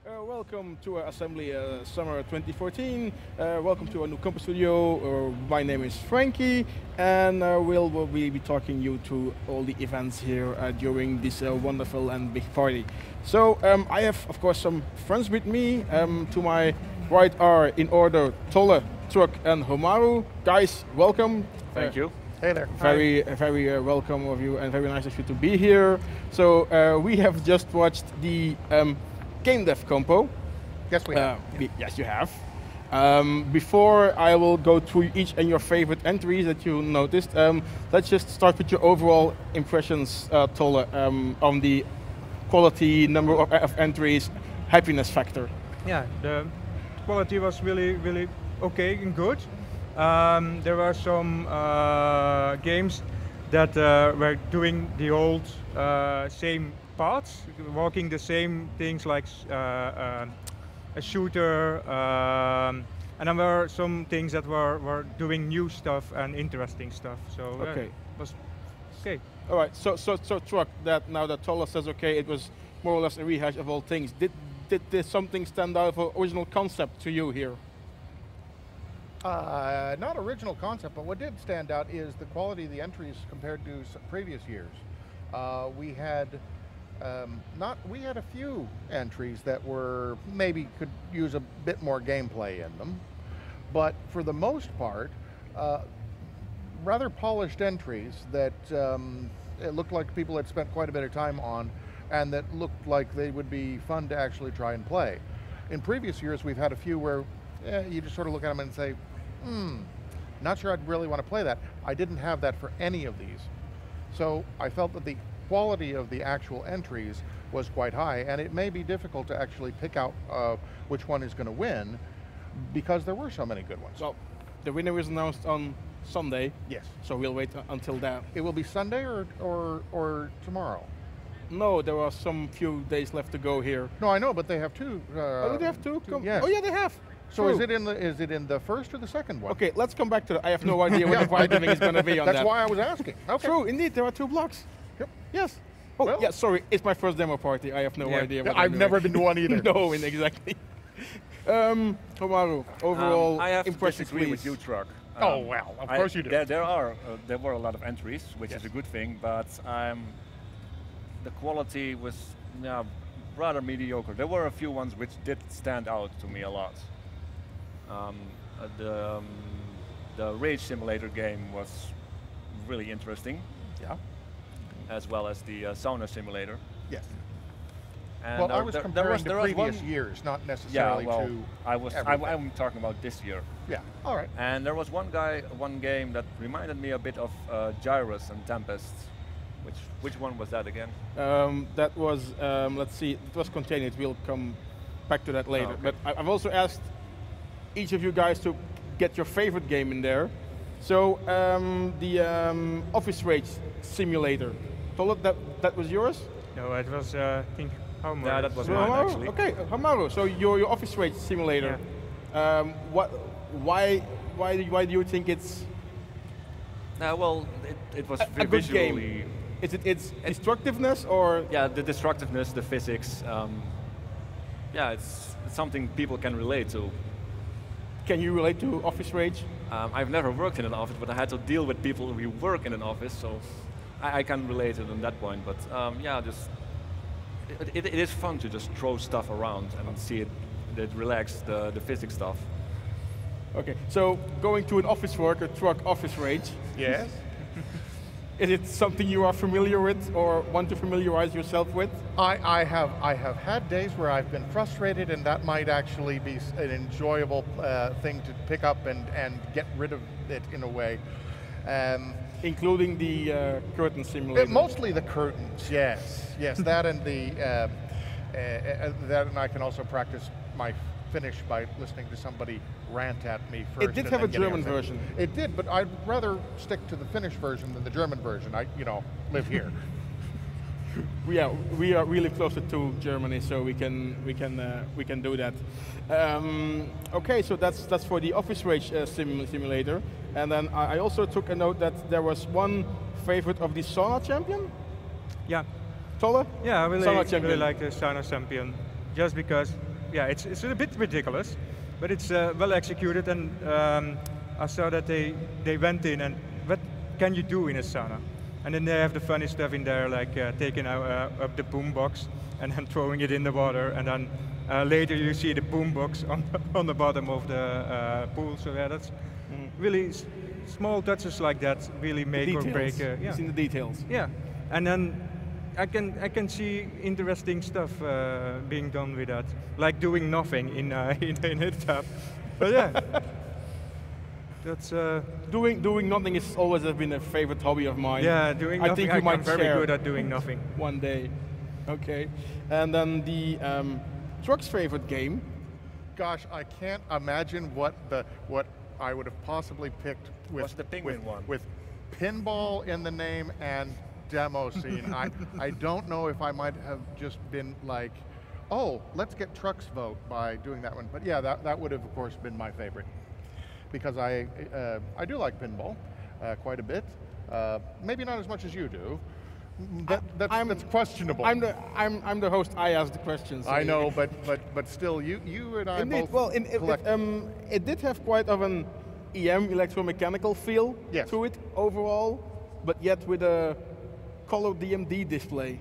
Hello, welcome to Assembly Summer 2014. Welcome to our new campus studio. My name is Frankie, and we'll be talking you to all the events here during this wonderful and big party. So I have, of course, some friends with me. To my right are, in order, Tolle, Truck, and Homaru. Guys, welcome. Thank you. Hey there. Very welcome of you, and very nice of you to be here. So we have just watched the GameDev compo. Yes, we have. Yes, you have. Before I will go through each and your favorite entries that you noticed, let's just start with your overall impressions, Tolle, on the quality, number of entries, happiness factor. Yeah, the quality was really okay and good. There were some games that were doing the old same parts, walking the same things like a shooter, and there were some things that were doing new stuff and interesting stuff. So okay, it was okay. All right. So Truck, that now that Tolle says okay, it was more or less a rehash of all things. Did something stand out for original concept to you here? Not original concept, but what did stand out is the quality of the entries compared to previous years. We had a few entries that were maybe could use a bit more gameplay in them, but for the most part, rather polished entries that it looked like people had spent quite a bit of time on, and that looked like they would be fun to actually try and play. In previous years, we've had a few where you just sort of look at them and say, not sure I'd really want to play that. I didn't have that for any of these. So I felt that the quality of the actual entries was quite high, and it may be difficult to actually pick out which one is going to win, because there were so many good ones. Well, the winner is announced on Sunday. Yes. So we'll wait until then. It will be Sunday or tomorrow? No, there are some few days left to go here. No, I know, but they have two. Oh, they have two? Yes. Oh yeah, they have. So True. is it in the first or the second one? Okay, let's come back to that. I have no idea what the prize giving is going to be on that. That's why I was asking. Okay. True, indeed, there are 2 blocks. Yep. Yes. Oh, Well, yeah, sorry, it's my first demo party. I have no idea what I've never been to one either. No, exactly. Homaru, overall I have impressions, to disagree please. with you, Truck. Oh, well, of course you do. There were a lot of entries, which is a good thing, but the quality was rather mediocre. There were a few ones which did stand out to me a lot. The Rage Simulator game was really interesting. Yeah. As well as the Sauna Simulator. Yes. And Well, I was comparing to previous one, years, not necessarily to everything. I'm talking about this year. Yeah, all right. And there was one game that reminded me a bit of Gyrus and Tempest. Which one was that again? That was, let's see, it was Contained. We'll come back to that later. Oh, okay. But I've also asked each of you guys to get your favorite game in there. So the Office Rage Simulator. Tolle, that was yours? No, it was I think Homaru. Yeah, that was So mine Homaru? actually. Okay, Homaru. So your Office Rage Simulator. Yeah. Why do you think it's Well, it was a good visually. game? Is it its destructiveness or? Yeah, the destructiveness, the physics. Yeah, it's something people can relate to. Can you relate to Office Rage? I've never worked in an office, but I had to deal with people who work in an office, so I can relate to it on that point. But yeah, just it is fun to just throw stuff around and see it relax the physics stuff. Okay, so going to an office worker, Truck Office Rage. Yes. Is it something you are familiar with or want to familiarize yourself with? I have had days where I've been frustrated, and that might actually be an enjoyable thing to pick up and get rid of it in a way. Including the curtain simulator. Mostly the curtains, yes. Yes, that and I can also practice my Finnish by listening to somebody rant at me first. It did have a German version. It did, but I'd rather stick to the Finnish version than the German version. I live here. Yeah, we are really closer to Germany, so we can do that. Okay, so that's for the Office Rage simulator, and then I also took a note that there was one favorite of the Sauna Champion. Yeah. Tolle? Yeah, I Sauna really Champion. like the Sauna Champion just because, yeah, it's a bit ridiculous, but it's well executed, and I saw that they went in and what can you do in a sauna? And then they have the funny stuff in there, like taking up the boom box and then throwing it in the water, and then later you see the boom box on the bottom of the pool. So yeah, that's really small touches like that really make or break. Yeah. It's in the details. Yeah, and then I can see interesting stuff being done with that, like doing nothing in a tap. But yeah. That's doing nothing is always has been a favorite hobby of mine. Yeah, doing nothing. I think you might I'm very share good at doing nothing. one day. Okay, and then the Truck's favorite game. Gosh, I can't imagine what I would have possibly picked with What's the penguin one? With pinball in the name and demo scene. I don't know if I might have just been like, oh, let's get Truck's vote by doing that one. But yeah, that would have, of course, been my favorite. Because I do like pinball quite a bit. Maybe not as much as you do. That's questionable. I'm the host. I ask the questions. So I know, but still, you and I indeed. both. Well, collect. it did have quite of an EM electromechanical feel to it overall, but yet with a color DMD display.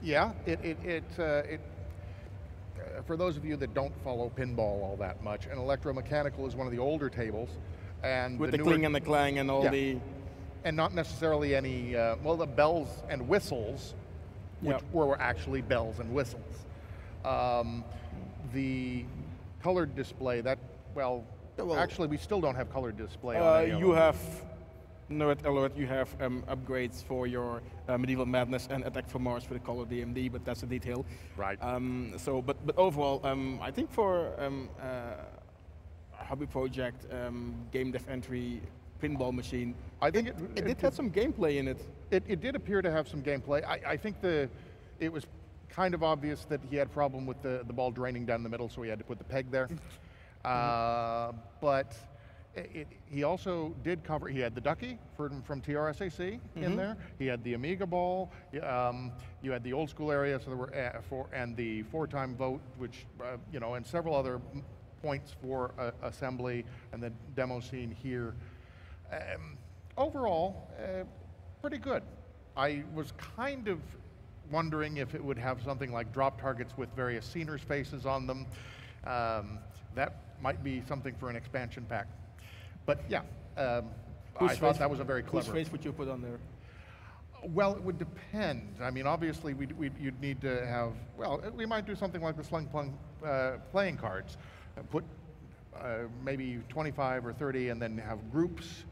Yeah, for those of you that don't follow pinball all that much, an electromechanical is one of the older tables, and with the cling and the clang and all the... And not necessarily any, well, the bells and whistles, which were actually bells and whistles. The colored display, actually we still don't have colored display on any of You them. have, Nerd Alert, you have upgrades for your Medieval Madness and Attack from Mars for the color DMD, but that's a detail. Right. But overall, I think for a hobby project, GameDev entry, pinball machine, I think it did have some gameplay in it. It did appear to have some gameplay. I think it was kind of obvious that he had a problem with the ball draining down the middle, so he had to put the peg there. But he also did cover, he had the ducky from TRSAC in there. He had the Amiga ball. You had the old school area, so there were and the 4-time vote, which and several other points for assembly and the demo scene here. Overall, pretty good. I was kind of wondering if it would have something like drop targets with various sceners' faces on them. That might be something for an expansion pack. But yeah, I thought that was a very clever. Whose face would you put on there? Well, it would depend. I mean, obviously, you'd need to have, well, we might do something like the Sling Plung playing cards. Put maybe 25 or 30 and then have groups,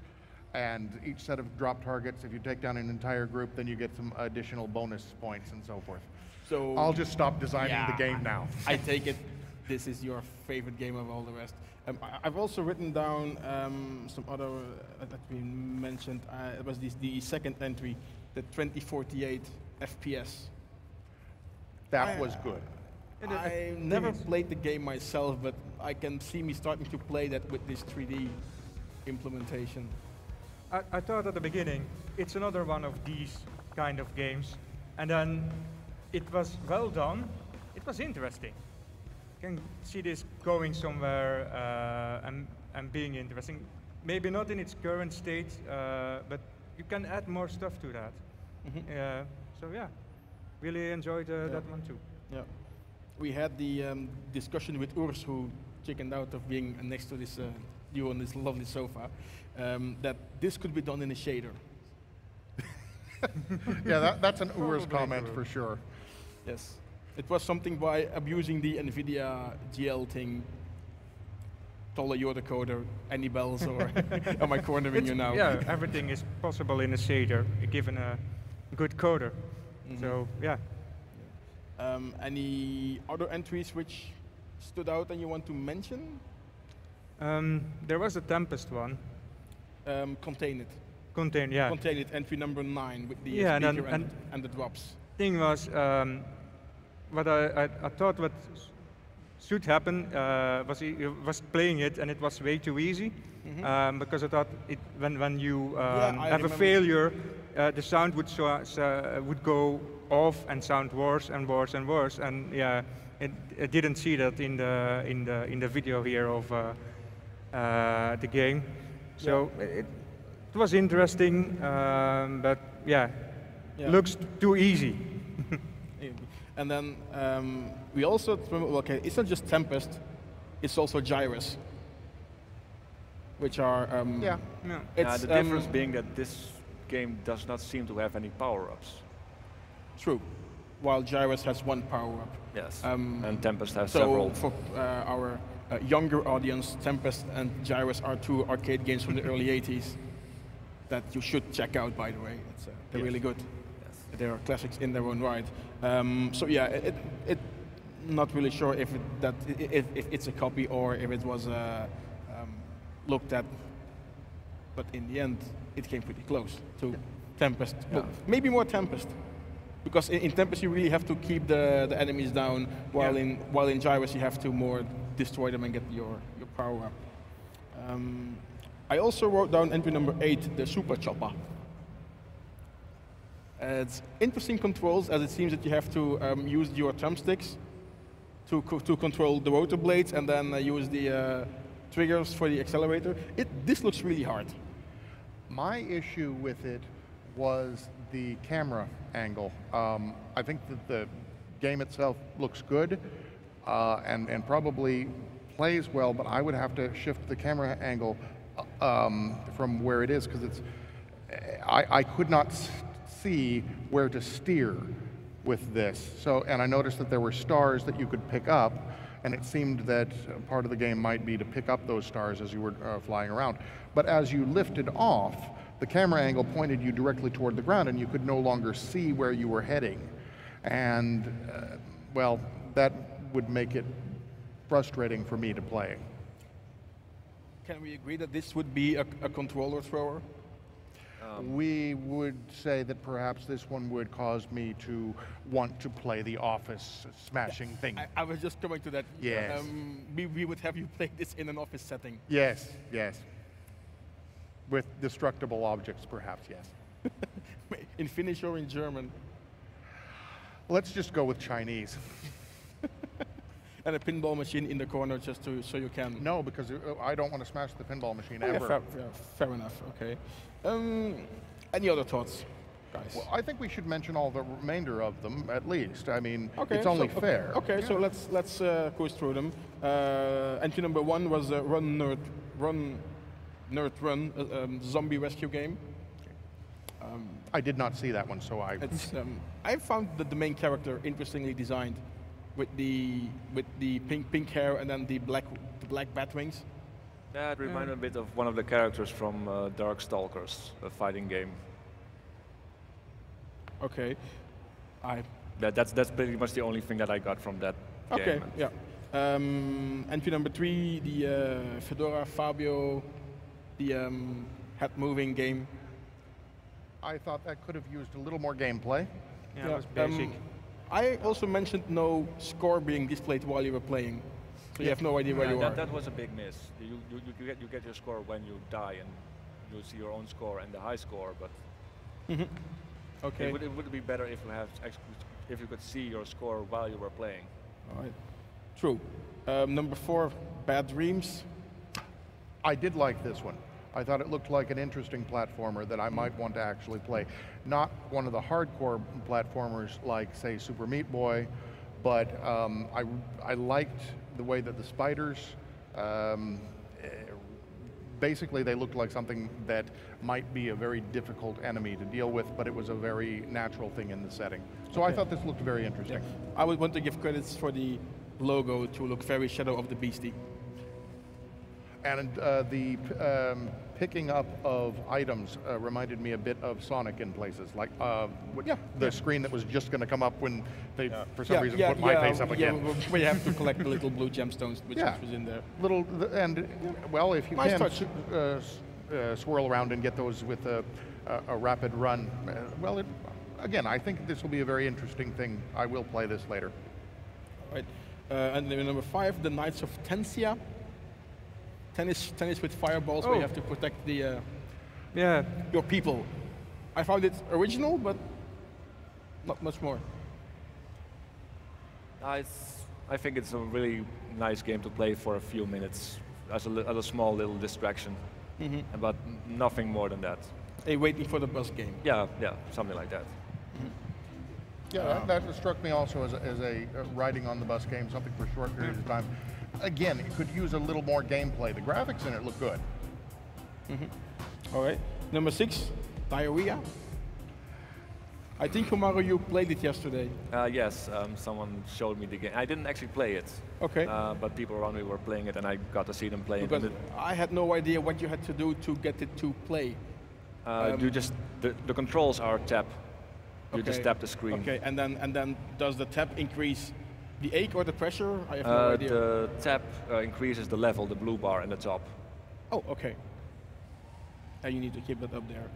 and each set of drop targets, if you take down an entire group, then you get some additional bonus points and so forth. So I'll just stop designing the game now. I take it this is your favorite game of all the rest. I've also written down some other that we mentioned. It was the second entry, the 2048 FPS. That was good. I never played the game myself, but I can see me starting to play that with this 3D implementation. I thought at the beginning, it's another one of these kind of games, and then it was well done. It was interesting. You can see this going somewhere and being interesting. Maybe not in its current state, but you can add more stuff to that. So yeah, really enjoyed that one too. Yeah, we had the discussion with Urs, who chickened out of being next to this you on this lovely sofa, that this could be done in a shader. Yeah, that's an Urs comment for sure. Yes, it was something by abusing the NVIDIA GL thing. Tolla, you're the coder. Any bells, or am I cornering you now? Yeah, everything is possible in a shader, given a good coder. So yeah. Any other entries which stood out and you want to mention? There was a Tempest one. Contain It. Contain, yeah. Contain It, entry number 9 with the speaker and the drops. Thing was, what I thought what should happen was he was playing it and it was way too easy, because I thought when you have a failure, the sound would go off and sound worse and worse and worse. And yeah, I didn't see that in the video here of the game. So it was interesting, but yeah, looks too easy. And then we also, okay, it's not just Tempest, it's also Gyrus, which are, the difference being that this game does not seem to have any power-ups. True, while Gyrus has one power-up. Yes, and Tempest has several. So for our younger audience, Tempest and Gyrus are two arcade games from the early 80s that you should check out, by the way. They're really good. Yes. They are classics in their own right. So yeah, not really sure if it's a copy or if it was looked at, but in the end, it came pretty close to Tempest. Well, maybe more Tempest, because in Tempest you really have to keep the enemies down, while in Gyrus you have to more destroy them and get your power up. I also wrote down entry number 8, the Super Chopper. It's interesting controls, as it seems that you have to use your thumbsticks to control the rotor blades and then use the triggers for the accelerator. This looks really hard. My issue with it was the camera angle. I think that the game itself looks good and probably plays well, but I would have to shift the camera angle from where it is, because I could not see where to steer with this. So, and I noticed that there were stars that you could pick up, and it seemed that part of the game might be to pick up those stars as you were flying around. But as you lifted off, the camera angle pointed you directly toward the ground, and you could no longer see where you were heading. And, well, that would make it frustrating for me to play. Can we agree that this would be a controller thrower? We would say that perhaps this one would cause me to want to play the office smashing thing. I was just coming to that. Yes. We would have you play this in an office setting. Yes, yes. With destructible objects, perhaps, yes. In Finnish or in German? Let's just go with Chinese. And a pinball machine in the corner just so you can... No, because I don't want to smash the pinball machine ever. Yeah, fair enough, okay. Any other thoughts, guys? Well, I think we should mention all the remainder of them, at least. I mean, it's only fair. Okay, so let's cruise through them. Entry number 1 was Run Nerd Run, zombie rescue game. I did not see that one, so I found that the main character interestingly designed, with the pink hair and then the black bat wings. Yeah, it reminded me a bit of one of the characters from Darkstalkers, a fighting game. Okay, that's pretty much the only thing that I got from that game. Okay, yeah. Entry number 3, the Fedora Fabio, the head-moving game. I thought that could have used a little more gameplay. Yeah, it was basic. I also mentioned no score being displayed while you were playing, so you have no idea where you are. That was a big miss. You get your score when you die, and you see your own score and the high score. But okay, it would be better if you could see your score while you were playing. All right, true. Number 4, Bad Dreams. I did like this one. I thought it looked like an interesting platformer that I might want to actually play. Not one of the hardcore platformers like, say, Super Meat Boy, but I liked the way that the spiders, basically they looked like something that might be a very difficult enemy to deal with, but it was a very natural thing in the setting. So I thought this looked very interesting. Yeah. I would want to give credits for the logo to look very Shadow of the Beastie. And the picking up of items reminded me a bit of Sonic in places, like the screen that was just going to come up when they, for some reason, put my face up again. Yeah, where you have to collect the little blue gemstones, which was in there. Well, if you can swirl around and get those with a rapid run, again, I think this will be a very interesting thing. I will play this later. All right, and then number 5, the Knights of Tensia. Tennis with fireballs, where you have to protect the your people. I found it original, but not much more. I think it's a really nice game to play for a few minutes as a small little distraction, but nothing more than that. A waiting for the bus game. Yeah, something like that. Yeah, that struck me also as a riding on the bus game, something for short periods of time. Again, it could use a little more gameplay. The graphics in it look good. All right. Number 6, Diarrhea. I think, Homaru, you played it yesterday. Yes, someone showed me the game. I didn't actually play it. Okay. But people around me were playing it, and I got to see them playing Because it. I had no idea what you had to do to get it to play. You just the controls are tap. You just Okay. tap the screen. Okay, and then does the tap increase the ache or the pressure? I have no idea. The tap increases the level, the blue bar in the top. Oh, okay. And you need to keep that up there.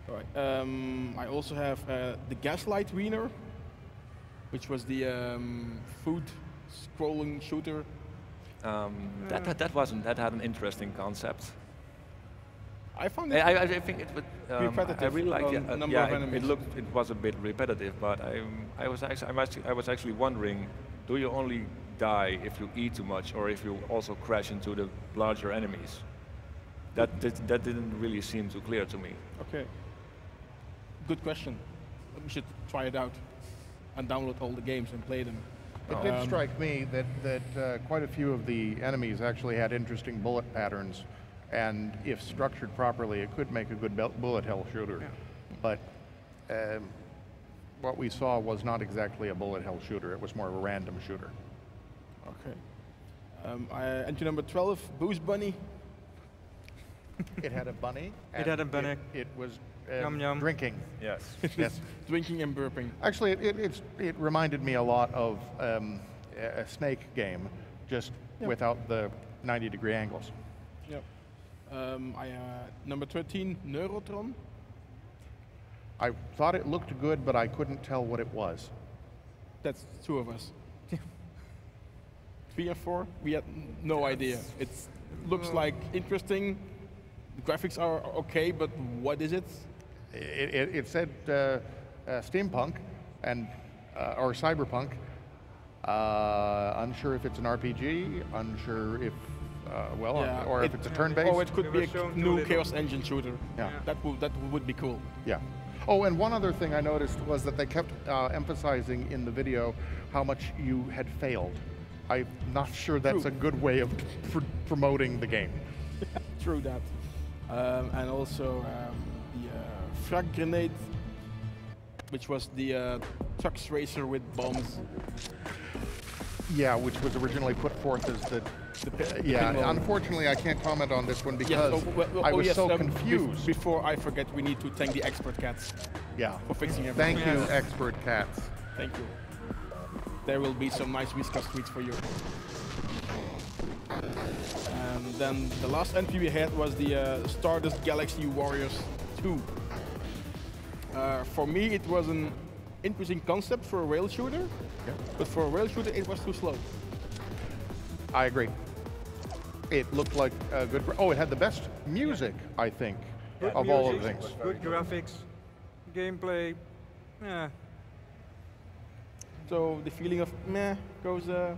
All right. I also have the Gaslight Wiener, which was the food scrolling shooter. That had an interesting concept. I found it I think it would. I repetitive really liked on it. number of enemies. It was a bit repetitive, but I was actually wondering, do you only die if you eat too much, or if you also crash into the larger enemies? That didn't really seem too clear to me. Okay. Good question. We should try it out and download all the games and play them. It did strike me that quite a few of the enemies actually had interesting bullet patterns, and if structured properly, it could make a good bullet hell shooter. Yeah. But what we saw was not exactly a bullet hell shooter. It was more of a random shooter. Okay. Entry number 12, Booze Bunny. It had a bunny. It had a bunny. It was Yum, yum. drinking. Yes. Yes. Drinking and burping. Actually, it reminded me a lot of a snake game, just without the 90-degree angles. Yep. Number 13, Neurotron. I thought it looked good, but I couldn't tell what it was. That's two of us. 3 and 4, we had no idea. It looks like interesting. The graphics are okay, but what is it? It said steampunk and or cyberpunk. Unsure if it's an RPG. Unsure if or if it's a turn-based. Or it could It be was shown a too new little. Chaos Engine shooter. Yeah. That would be cool. Yeah. Oh, and one other thing I noticed was that they kept emphasizing in the video how much you had failed. I'm not sure that's True. a good way of promoting the game. True that. And also the frag grenade, which was the trucks racer with bombs. Yeah, which was originally put forth as the yeah. pinball. Unfortunately, I can't comment on this one because I was yes, so confused. Before I forget, we need to thank the expert cats Yeah. for fixing everything. Thank you, Yes. expert cats. Thank you. There will be some nice Whiskas tweets for you. And then the last entry we had was the Stardust Galaxy Warriors 2. For me, it was an interesting concept for a rail shooter, but for a rail shooter, it was too slow. I agree. It looked like a good. Oh, it had the best music, I think, Good of all of the music, things. good graphics, gameplay. Yeah. So the feeling of meh goes a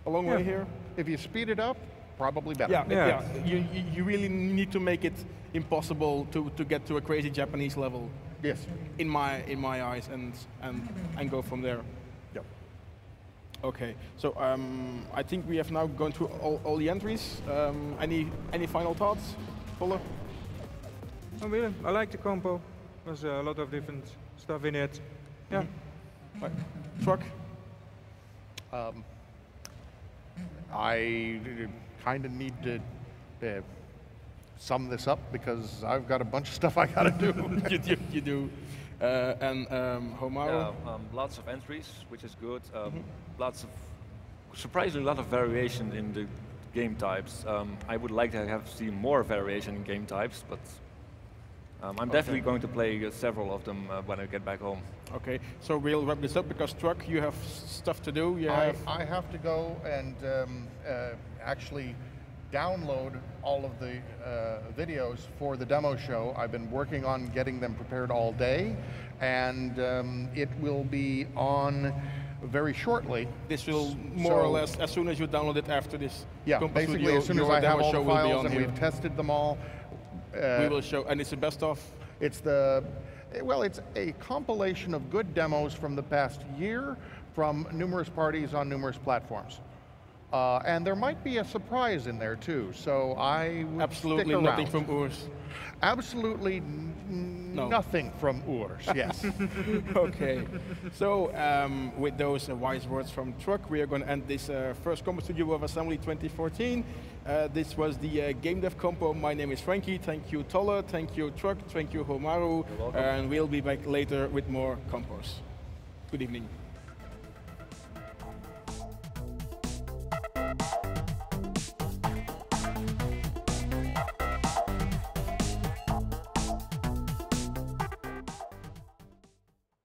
long Yeah. way here. If you speed it up, probably better. Yeah. You really need to make it impossible to get to a crazy Japanese level Yes. in my eyes and go from there. Yep. Okay, so I think we have now gone through all the entries. Any final thoughts, Polle? Oh, really? I like the compo. There's a lot of different stuff in it. Yeah. Right. Truck? I kind of need to sum this up because I've got a bunch of stuff I got to do. you do. And Homaru? Yeah, lots of entries, which is good. Surprisingly, a lot of variation in the game types. I would like to have seen more variation in game types, but I'm definitely going to play several of them when I get back home. Okay, so we'll wrap this up because Truck, you have stuff to do. I have to go and actually download all of the videos for the demo show. I've been working on getting them prepared all day, and it will be on very shortly. This will more or less, as soon as you download it after this Compass basically Studio, as soon as your I have demo all show the will be files on and here. we've tested them all. We will show, and it's the best of? It's it's a compilation of good demos from the past year from numerous parties on numerous platforms. And there might be a surprise in there too, so I would Absolutely stick nothing around. from Urs. Absolutely nothing from Urs, yes. Okay, so with those wise words from Truck, we are going to end this first Compass Studio of Assembly 2014. This was the GameDev Compo. My name is Frankie. Thank you, Tolle. Thank you, Truck. Thank you, Homaru. You're welcome. And we'll be back later with more Compos. Good evening.